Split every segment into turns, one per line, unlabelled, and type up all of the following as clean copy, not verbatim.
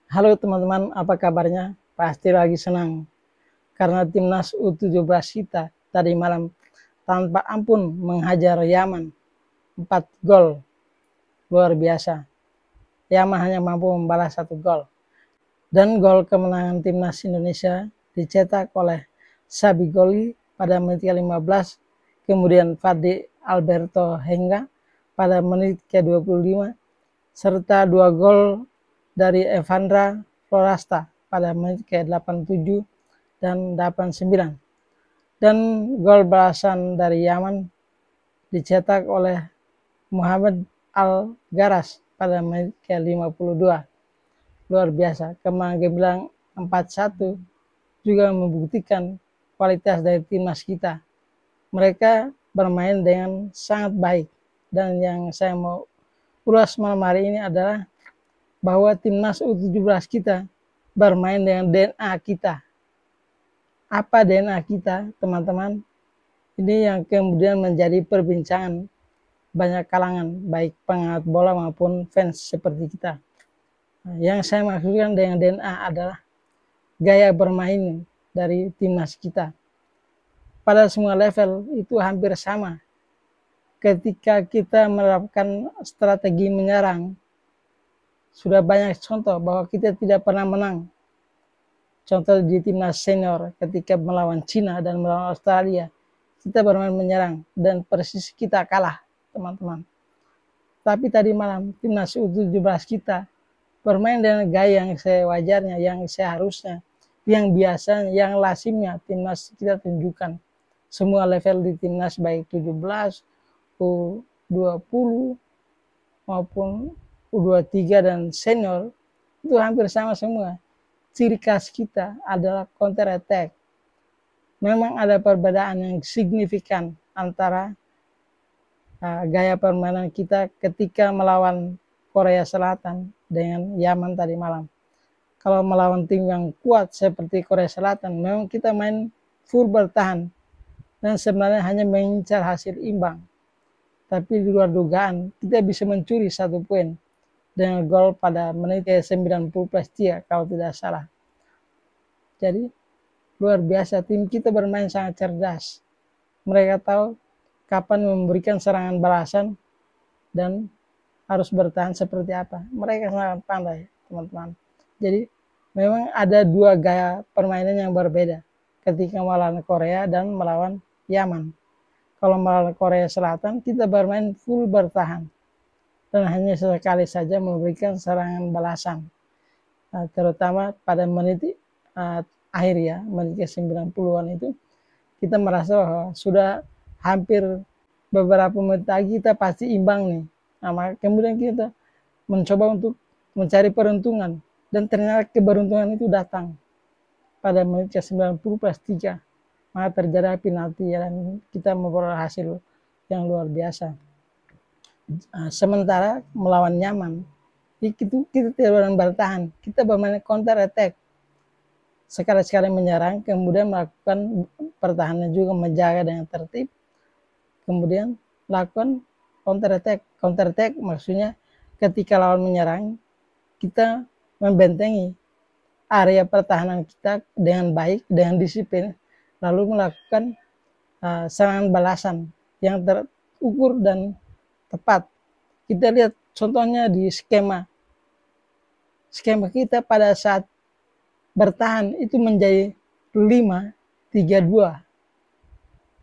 Halo teman-teman, apa kabarnya? Pasti lagi senang karena timnas U17 kita tadi malam tanpa ampun menghajar Yaman 4 gol. Luar biasa. Yaman hanya mampu membalas 1 gol. Dan gol kemenangan timnas Indonesia dicetak oleh Sabigoli pada menit ke-15, kemudian Fadli Alberto Henga pada menit ke-25, serta 2 gol dari Evandra Florasta pada menit ke-87 dan 89. Dan gol balasan dari Yaman dicetak oleh Muhammad Al-Garas pada menit ke-52. Luar biasa, kemenangan gemilang 4-1 juga membuktikan kualitas dari timnas kita. Mereka bermain dengan sangat baik. Dan yang saya mau ulas malam hari ini adalah bahwa timnas U17 kita bermain dengan DNA kita. Apa DNA kita, teman-teman? Ini yang kemudian menjadi perbincangan banyak kalangan, baik pengamat bola maupun fans seperti kita. Yang saya maksudkan dengan DNA adalah gaya bermain dari timnas kita. Pada semua level itu hampir sama. Ketika kita menerapkan strategi menyerang, sudah banyak contoh bahwa kita tidak pernah menang. Contoh di timnas senior ketika melawan Cina dan melawan Australia, kita bermain menyerang dan persis kita kalah, teman-teman. Tapi tadi malam timnas U17 kita bermain dengan gaya yang sewajarnya, yang seharusnya, yang biasanya, yang lazimnya timnas kita tunjukkan. Semua level di timnas baik 17, U20 maupun U23 dan senior itu hampir sama semua. Ciri khas kita adalah counter attack. Memang ada perbedaan yang signifikan antara gaya permainan kita ketika melawan Korea Selatan dengan Yaman tadi malam. Kalau melawan tim yang kuat seperti Korea Selatan, memang kita main full bertahan dan sebenarnya hanya mengincar hasil imbang. Tapi di luar dugaan kita bisa mencuri 1 poin dengan gol pada menit ke-90+3 kalau tidak salah. Jadi luar biasa, tim kita bermain sangat cerdas. Mereka tahu kapan memberikan serangan balasan dan harus bertahan seperti apa. Mereka sangat pandai, teman-teman. Jadi memang ada 2 gaya permainan yang berbeda ketika melawan Korea dan melawan Yaman. Kalau melawan Korea Selatan kita bermain full bertahan dan hanya sekali saja memberikan serangan balasan, terutama pada menit akhir ya, menit ke-90-an itu kita merasa bahwa sudah hampir beberapa menit lagi kita pasti imbang nih. Nah, kemudian kita mencoba untuk mencari peruntungan dan ternyata keberuntungan itu datang pada menit ke-90+3. Maka terjadi penalti dan kita memperoleh hasil yang luar biasa. Sementara melawan Yaman itu kita tidak bertahan, kita bermain counter attack, sekali-sekali menyerang, kemudian melakukan pertahanan juga, menjaga dengan tertib, kemudian lakukan counter attack. Counter attack maksudnya ketika lawan menyerang, kita membentengi area pertahanan kita dengan baik, dengan disiplin, lalu melakukan serangan balasan yang terukur dan tepat. Kita lihat contohnya di skema kita pada saat bertahan itu menjadi 5-3-2.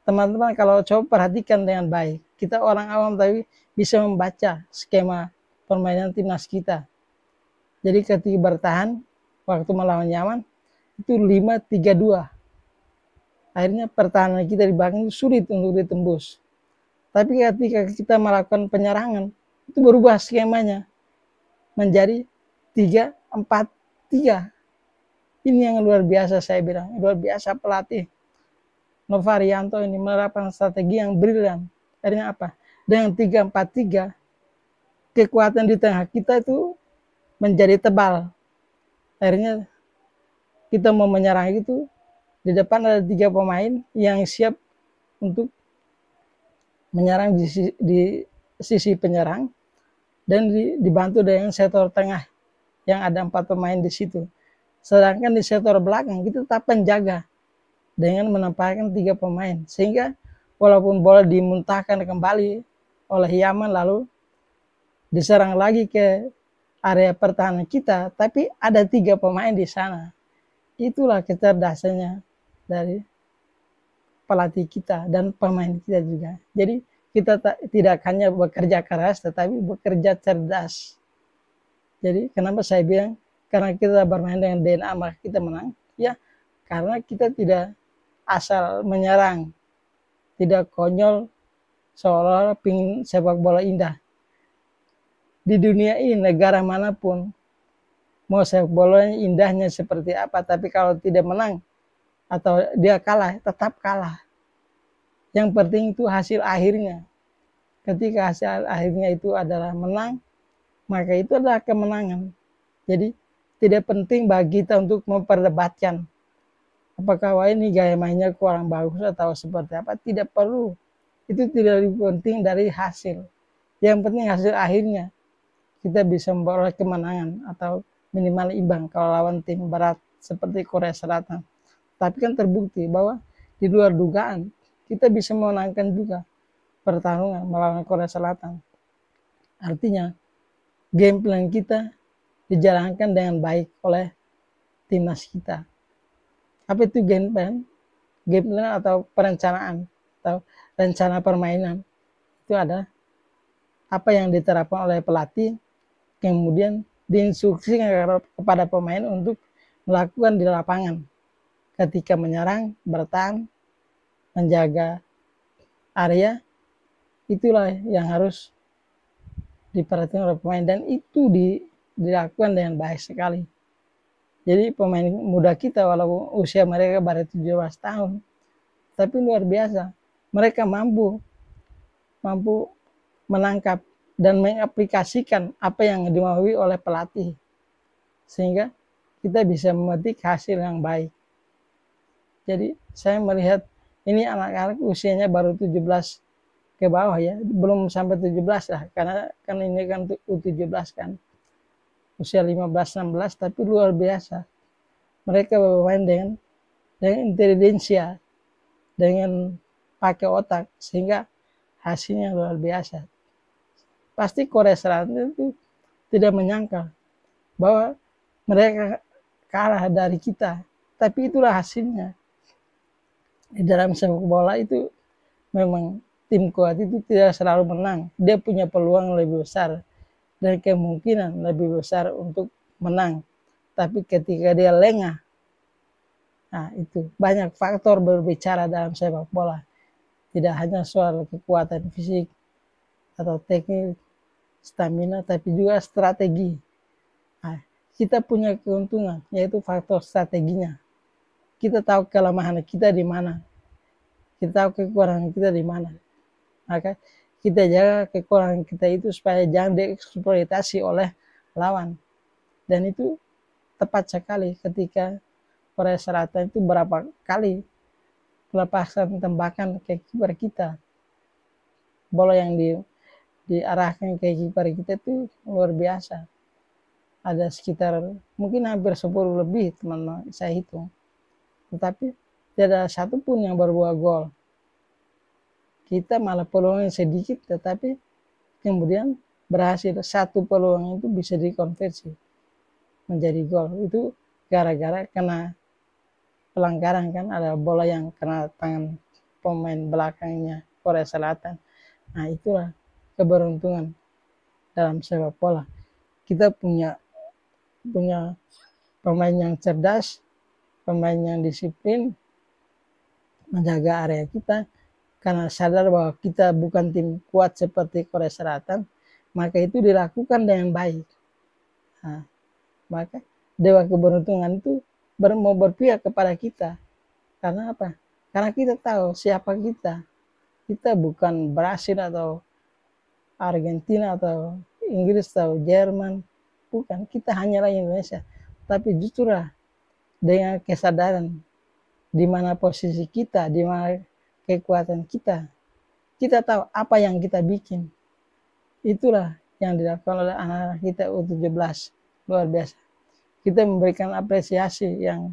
Teman-teman kalau coba perhatikan dengan baik, kita orang awam tapi bisa membaca skema permainan timnas kita. Jadi ketika bertahan waktu melawan Yaman itu 5-3-2. Akhirnya pertahanan kita di belakang itu sulit untuk ditembus. Tapi ketika kita melakukan penyerangan itu berubah skemanya menjadi 3-4-3. Ini yang luar biasa, saya bilang luar biasa pelatih Novarianto ini menerapkan strategi yang brilian. Akhirnya apa? Dengan 3-4-3 kekuatan di tengah kita itu menjadi tebal. Akhirnya kita mau menyerang itu, di depan ada 3 pemain yang siap untuk menyerang di sisi penyerang dan dibantu dengan sektor tengah yang ada 4 pemain di situ. Sedangkan di sektor belakang kita tetap menjaga dengan menempatkan 3 pemain. Sehingga walaupun bola dimuntahkan kembali oleh Yaman lalu diserang lagi ke area pertahanan kita, tapi ada 3 pemain di sana. Itulah kecerdasannya dari pelatih kita dan pemain kita juga. Jadi kita tidak hanya bekerja keras, tetapi bekerja cerdas. Jadi kenapa saya bilang, karena kita bermain dengan DNA maka kita menang? Ya, karena kita tidak asal menyerang, tidak konyol seolah-olah pingin sepak bola indah. Di dunia ini, negara manapun, mau sepak bolanya indahnya seperti apa, tapi kalau tidak menang atau dia kalah, tetap kalah. Yang penting itu hasil akhirnya. Ketika hasil akhirnya itu adalah menang, maka itu adalah kemenangan. Jadi tidak penting bagi kita untuk memperdebatkan apakah wah ini gaya mainnya kurang bagus atau seperti apa. Tidak perlu. Itu tidak lebih penting dari hasil. Yang penting hasil akhirnya kita bisa memperoleh kemenangan atau minimal imbang kalau lawan tim berat seperti Korea Selatan. Tapi kan terbukti bahwa di luar dugaan kita bisa memenangkan juga pertarungan melawan Korea Selatan. Artinya game plan kita dijalankan dengan baik oleh timnas kita. Apa itu game plan? Game plan atau perencanaan atau rencana permainan itu ada apa yang diterapkan oleh pelatih, kemudian diinstruksikan kepada pemain untuk melakukan di lapangan ketika menyerang, bertahan, menjaga area. Itulah yang harus diperhatikan oleh pemain dan itu dilakukan dengan baik sekali. Jadi pemain muda kita walaupun usia mereka baru 17 tahun, tapi luar biasa. Mereka mampu menangkap dan mengaplikasikan apa yang dimaui oleh pelatih. Sehingga kita bisa memetik hasil yang baik. Jadi saya melihat ini anak-anak usianya baru 17 ke bawah ya, belum sampai 17 lah, karena kan ini kan U17 kan, usia 15-16, tapi luar biasa. Mereka bermain dengan intelijensia, dengan pakai otak, sehingga hasilnya luar biasa. Pasti Korea Selatan itu tidak menyangka bahwa mereka kalah dari kita, tapi itulah hasilnya. Di dalam sepak bola itu memang tim kuat itu tidak selalu menang. Dia punya peluang lebih besar dan kemungkinan lebih besar untuk menang. Tapi ketika dia lengah, nah itu banyak faktor berbicara dalam sepak bola. Tidak hanya soal kekuatan fisik atau teknik, stamina, tapi juga strategi. Nah, kita punya keuntungan, yaitu faktor strateginya. Kita tahu kelemahan kita di mana. Kita tahu kekurangan kita di mana. Maka kita jaga kekurangan kita itu supaya jangan dieksploitasi oleh lawan. Dan itu tepat sekali ketika Korea Selatan itu berapa kali melepaskan tembakan ke kiper kita. Bola yang diarahkan ke kiper kita itu luar biasa. Ada sekitar mungkin hampir 10 lebih teman-teman saya hitung. Tetapi tidak ada satupun yang berbuah gol. Kita malah peluangnya sedikit, tetapi kemudian berhasil satu peluang itu bisa dikonversi menjadi gol. Itu gara-gara kena pelanggaran kan, ada bola yang kena tangan pemain belakangnya Korea Selatan. Nah itulah keberuntungan dalam sepak bola. Kita punya pemain yang cerdas, pemain yang disiplin, menjaga area kita, karena sadar bahwa kita bukan tim kuat seperti Korea Selatan, maka itu dilakukan dengan baik. Nah, maka dewa keberuntungan itu mau berpihak kepada kita. Karena apa? Karena kita tahu siapa kita. Kita bukan Brasil atau Argentina atau Inggris atau Jerman. Bukan, kita hanyalah Indonesia. Tapi justru dengan kesadaran di mana posisi kita, di mana kekuatan kita, kita tahu apa yang kita bikin. Itulah yang dilakukan oleh anak-anak kita U17. Luar biasa. kita memberikan apresiasi yang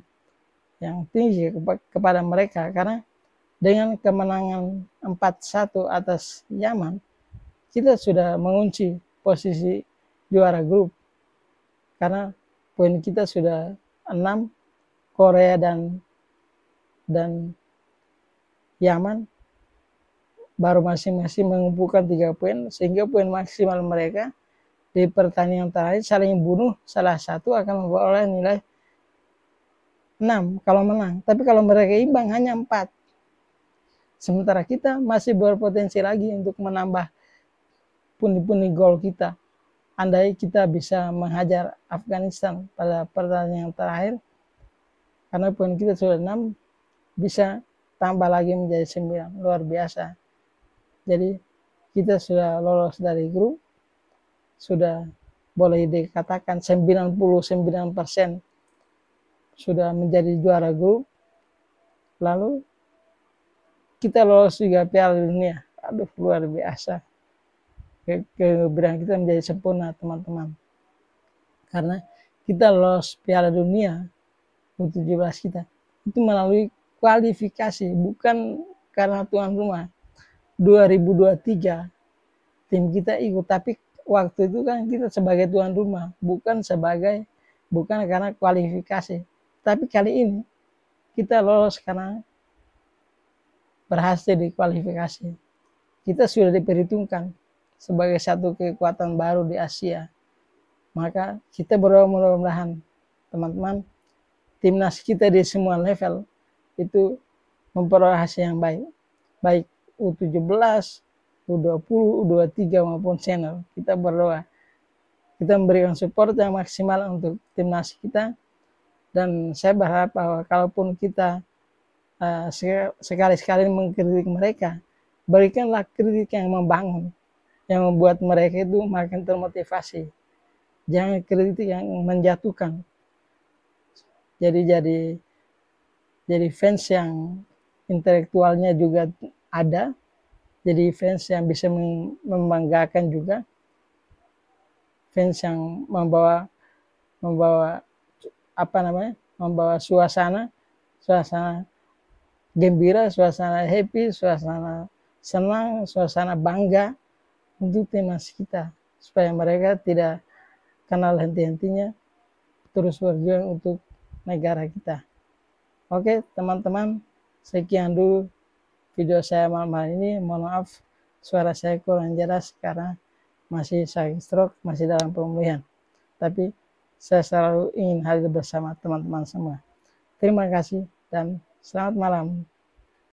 tinggi kepada mereka, karena dengan kemenangan 4-1 atas Yaman, kita sudah mengunci posisi juara grup, karena poin kita sudah 6, Korea dan Yaman baru masing-masing mengumpulkan 3 poin, sehingga poin maksimal mereka di pertandingan terakhir saling bunuh, salah satu akan memperoleh nilai 6 kalau menang. Tapi kalau mereka imbang hanya 4. Sementara kita masih berpotensi lagi untuk menambah pundi-pundi gol kita. Andai kita bisa menghajar Afghanistan pada pertandingan terakhir, karena poin kita sudah 6, bisa tambah lagi menjadi 9. Luar biasa. Jadi kita sudah lolos dari grup, sudah boleh dikatakan 99% sudah menjadi juara grup. Lalu kita lolos juga Piala Dunia. Aduh, luar biasa. Keberhasilan kita menjadi sempurna, teman-teman. Karena kita lolos Piala Dunia U17 kita itu melalui kualifikasi, bukan karena tuan rumah. 2023 tim kita ikut, tapi waktu itu kan kita sebagai tuan rumah, bukan karena kualifikasi. Tapi kali ini kita lolos karena berhasil di kualifikasi. Kita sudah diperhitungkan sebagai satu kekuatan baru di Asia. Maka kita berdoa mudah-mudahan teman-teman, timnas kita di semua level itu memperoleh hasil yang baik. Baik U17, U20, U23 maupun senior. Kita berdoa. Kita memberikan support yang maksimal untuk timnas kita. Dan saya berharap bahwa kalaupun kita sekali-sekali mengkritik mereka, berikanlah kritik yang membangun, yang membuat mereka itu makin termotivasi. Jangan kritik yang menjatuhkan. Jadi fans yang intelektualnya juga ada, jadi fans yang bisa membanggakan juga, fans yang membawa suasana gembira, suasana happy, suasana senang, suasana bangga untuk timnas kita, supaya mereka tidak kenal henti-hentinya terus berjuang untuk negara kita. Oke teman-teman, sekian dulu video saya malam hari ini. Mohon maaf suara saya kurang jelas karena masih sakit stroke, masih dalam pemulihan. Tapi saya selalu ingin hadir bersama teman-teman semua. Terima kasih dan selamat malam.